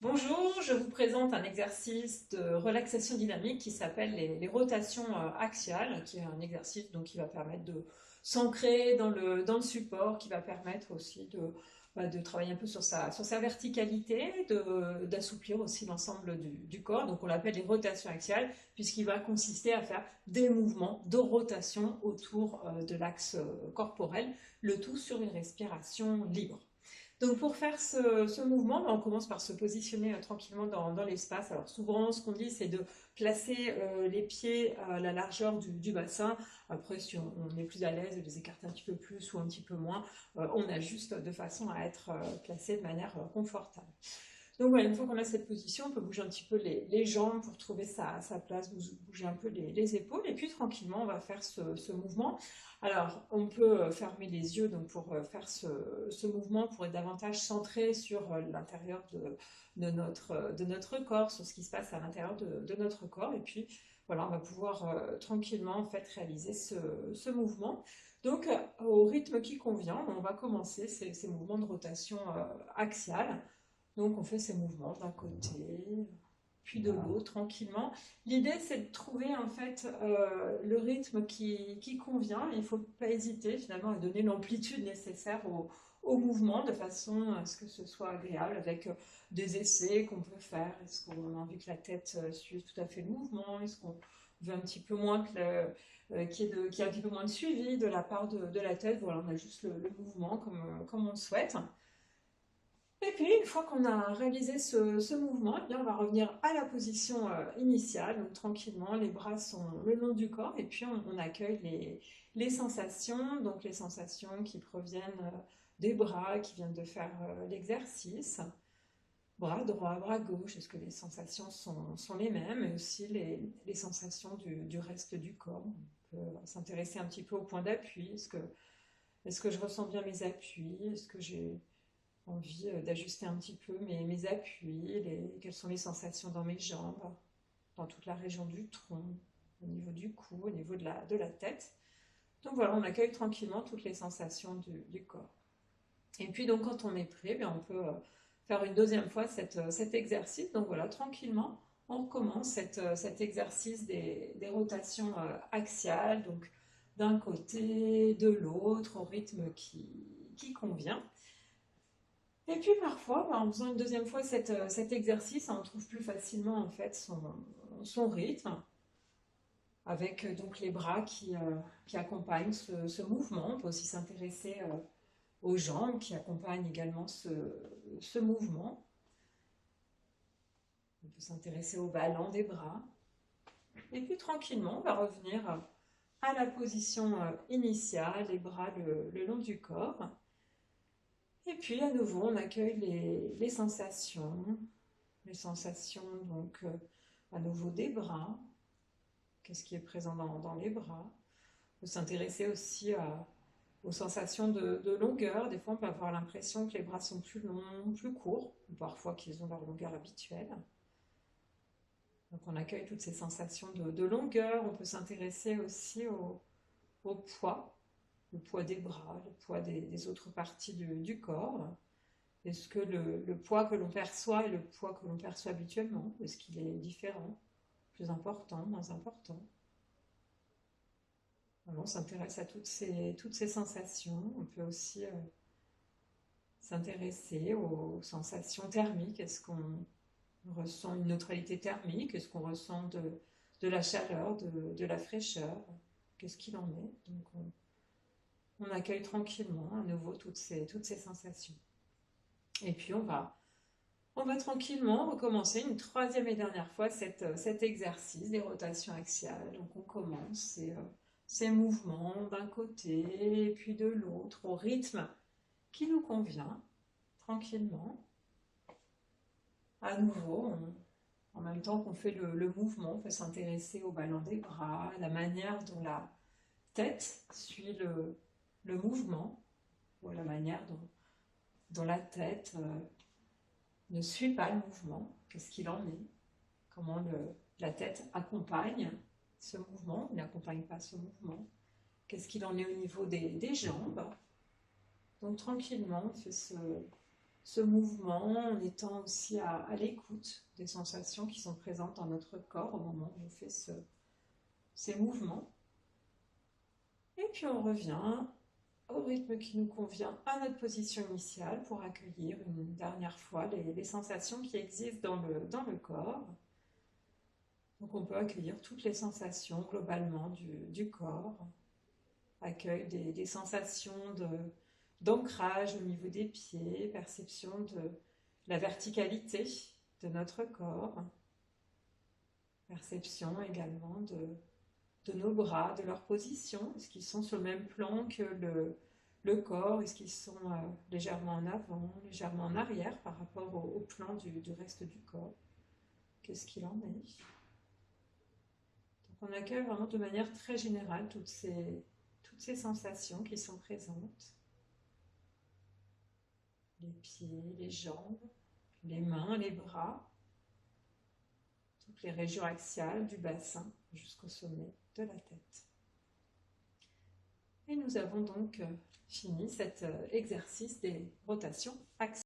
Bonjour, je vous présente un exercice de relaxation dynamique qui s'appelle les rotations axiales, qui est un exercice donc, qui va permettre de s'ancrer dans le support, qui va permettre aussi de travailler un peu sur sa verticalité, d'assouplir aussi l'ensemble du corps. Donc on l'appelle les rotations axiales, puisqu'il va consister à faire des mouvements de rotation autour de l'axe corporel, le tout sur une respiration libre. Donc pour faire ce mouvement, on commence par se positionner tranquillement dans l'espace. Alors souvent, ce qu'on dit, c'est de placer les pieds à la largeur du bassin. Après, si on est plus à l'aise, de les écarter un petit peu plus ou un petit peu moins, on ajuste de façon à être placé de manière confortable. Donc voilà, une fois qu'on a cette position, on peut bouger un petit peu les jambes pour trouver sa place, bouger un peu les épaules, et puis tranquillement, on va faire ce mouvement. Alors, on peut fermer les yeux donc pour faire ce mouvement, pour être davantage centré sur l'intérieur de notre corps, sur ce qui se passe à l'intérieur de notre corps, et puis voilà, on va pouvoir tranquillement en fait réaliser ce mouvement. Donc, au rythme qui convient, on va commencer ces mouvements de rotation axiale. Donc on fait ces mouvements d'un côté, puis de l'autre, tranquillement. L'idée, c'est de trouver en fait le rythme qui convient. Il ne faut pas hésiter finalement à donner l'amplitude nécessaire au mouvement de façon à ce que ce soit agréable avec des essais qu'on peut faire. Est-ce qu'on a envie que la tête suive tout à fait le mouvement? Est-ce qu'on veut un petit peu moins qu'il y ait un petit peu moins de suivi de la part de la tête? Voilà, on a juste le mouvement comme on le souhaite. Et puis, une fois qu'on a réalisé ce mouvement, eh bien, on va revenir à la position initiale. Donc, tranquillement, les bras sont le long du corps et puis on accueille les sensations. Donc, les sensations qui proviennent des bras qui viennent de faire l'exercice. Bras droit, bras gauche, est-ce que les sensations sont les mêmes? Et aussi les sensations du reste du corps. On peut s'intéresser un petit peu au point d'appui. Est-ce que je ressens bien mes appuis? Est-ce que j'ai envie d'ajuster un petit peu mes appuis, quelles sont les sensations dans mes jambes, dans toute la région du tronc, au niveau du cou, au niveau de la tête. Donc voilà, on accueille tranquillement toutes les sensations du corps. Et puis donc quand on est prêt, bien, on peut faire une deuxième fois cet exercice. Donc voilà, tranquillement, on recommence cet exercice des rotations axiales, donc d'un côté, de l'autre, au rythme qui convient. Et puis parfois, en faisant une deuxième fois cet exercice, on trouve plus facilement en fait son rythme, avec donc les bras qui accompagnent ce mouvement. On peut aussi s'intéresser aux jambes qui accompagnent également ce mouvement. On peut s'intéresser au ballon des bras. Et puis tranquillement, on va revenir à la position initiale, les bras le long du corps. Et puis à nouveau, on accueille les sensations. Les sensations donc à nouveau des bras, qu'est-ce qui est présent dans les bras. On peut s'intéresser aussi aux sensations de longueur. Des fois, on peut avoir l'impression que les bras sont plus longs, plus courts, ou parfois qu'ils ont leur longueur habituelle. Donc on accueille toutes ces sensations de longueur. On peut s'intéresser aussi au poids, le poids des bras, le poids des autres parties du corps. Est-ce que le poids que l'on perçoit est le poids que l'on perçoit habituellement? Est-ce qu'il est différent, plus important, moins important? Alors, on s'intéresse à toutes ces sensations. On peut aussi s'intéresser aux sensations thermiques. Est-ce qu'on ressent une neutralité thermique? Est-ce qu'on ressent de la chaleur, de la fraîcheur? Qu'est-ce qu'il en est? Donc, on accueille tranquillement à nouveau toutes ces sensations. Et puis, on va tranquillement recommencer une troisième et dernière fois cet exercice des rotations axiales. Donc on commence ces mouvements d'un côté et puis de l'autre au rythme qui nous convient, tranquillement. À nouveau, en même temps qu'on fait le mouvement, on peut s'intéresser au ballon des bras, à la manière dont la tête suit le mouvement, ou à la manière dont la tête ne suit pas le mouvement, qu'est-ce qu'il en est, comment la tête accompagne ce mouvement, n'accompagne pas ce mouvement, qu'est-ce qu'il en est au niveau des jambes. Donc tranquillement, on fait ce mouvement en étant aussi à l'écoute des sensations qui sont présentes dans notre corps au moment où on fait ces mouvements. Et puis on revient au rythme qui nous convient à notre position initiale pour accueillir une dernière fois les sensations qui existent dans le corps. Donc on peut accueillir toutes les sensations globalement du corps, accueil des sensations d'ancrage au niveau des pieds, perception de la verticalité de notre corps, perception également de nos bras, de leur position. Est-ce qu'ils sont sur le même plan que le corps? Est-ce qu'ils sont légèrement en avant, légèrement en arrière par rapport au plan du reste du corps? Qu'est-ce qu'il en est? Donc on accueille vraiment de manière très générale toutes ces sensations qui sont présentes. Les pieds, les jambes, les mains, les bras, toutes les régions axiales du bassin jusqu'au sommet de la tête. Et nous avons donc fini cet exercice des rotations axiales.